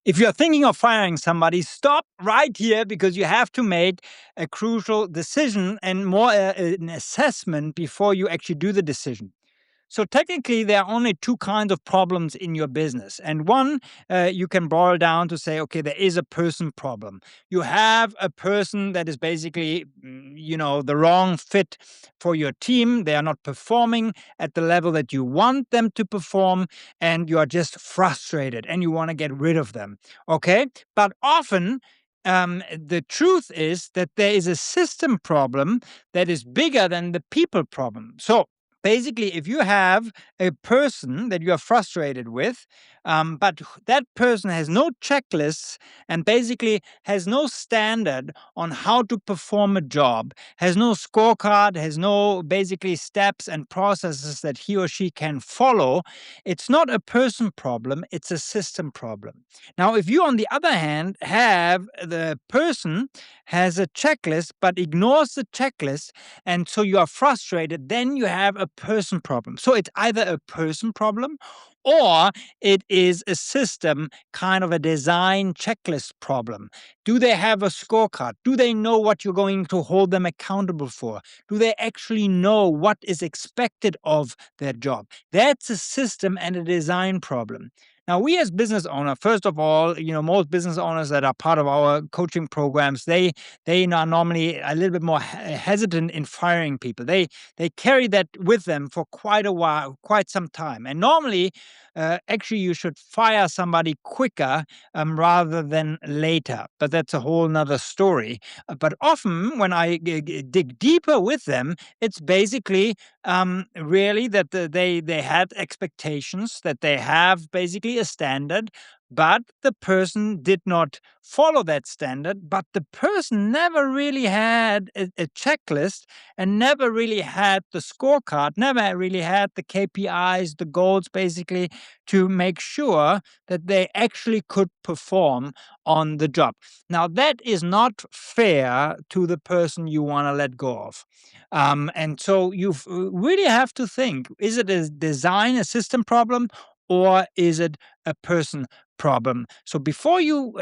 If you're thinking of firing somebody, stop right here because you have to make a crucial decision and more an assessment before you actually do the decision. So technically, there are only two kinds of problems in your business. And one, you can boil down to say, okay, there is a person problem. You have a person that is basically, the wrong fit for your team. They are not performing at the level that you want them to perform, and you are just frustrated and you want to get rid of them. Okay. But often, the truth is that there is a system problem that is bigger than the people problem. So basically, if you have a person that you are frustrated with, but that person has no checklists and basically has no standard on how to perform a job, has no scorecard, has no basically steps and processes that he or she can follow, it's not a person problem, it's a system problem. Now, if you, on the other hand, have the person has a checklist but ignores the checklist, and so you are frustrated, then you have a person problem. So it's either a person problem or it is a system, kind of a design checklist problem. Do they have a scorecard? Do they know what you're going to hold them accountable for? Do they actually know what is expected of their job? That's a system and a design problem. Now, we as business owner, first of all, most business owners that are part of our coaching programs, they are normally a little bit more hesitant in firing people. They carry that with them for quite a while, quite some time. And normally, actually, you should fire somebody quicker rather than later. But that's a whole nother story. But often, when I dig deeper with them, it's basically really that they had expectations, that they have basically a standard, but the person did not follow that standard. But the person never really had a checklist and never really had the scorecard, never really had the KPIs, the goals, basically, to make sure that they actually could perform on the job. Now, that is not fair to the person you want to let go of. And so you really have to think, is it a design, a system problem, or is it a person problem? So before you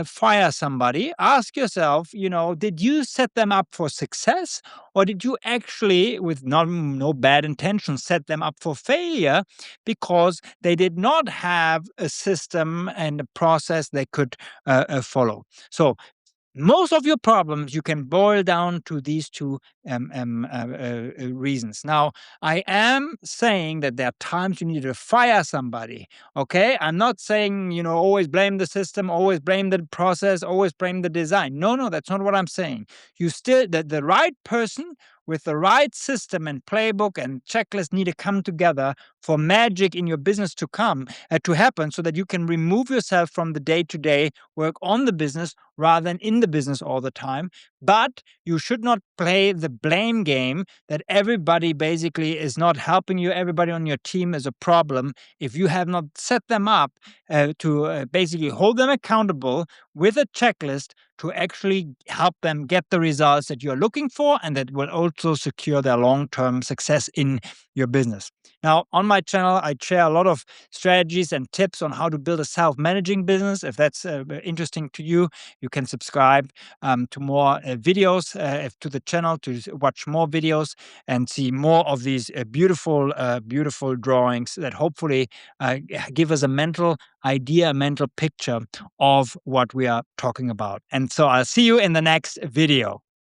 fire somebody, ask yourself, did you set them up for success, or did you actually, with no bad intentions, set them up for failure because they did not have a system and a process they could follow? So most of your problems you can boil down to these two reasons. Now, I am saying that there are times you need to fire somebody. Okay, I'm not saying always blame the system, always blame the process, always blame the design. No, that's not what I'm saying. You still the right person with the right system and playbook and checklist need to come together for magic in your business to happen, so that you can remove yourself from the day-to-day work on the business rather than in the business all the time. But you should not play the blame game that everybody basically is not helping you, everybody on your team is a problem, if you have not set them up to basically hold them accountable with a checklist to actually help them get the results that you're looking for, and that will also secure their long-term success in your business. Now, on my channel, I share a lot of strategies and tips on how to build a self-managing business. If that's interesting to you, you can subscribe to more videos to the channel to watch more videos and see more of these beautiful drawings that hopefully give us a mental idea, a mental picture of what we are talking about. And so I'll see you in the next video.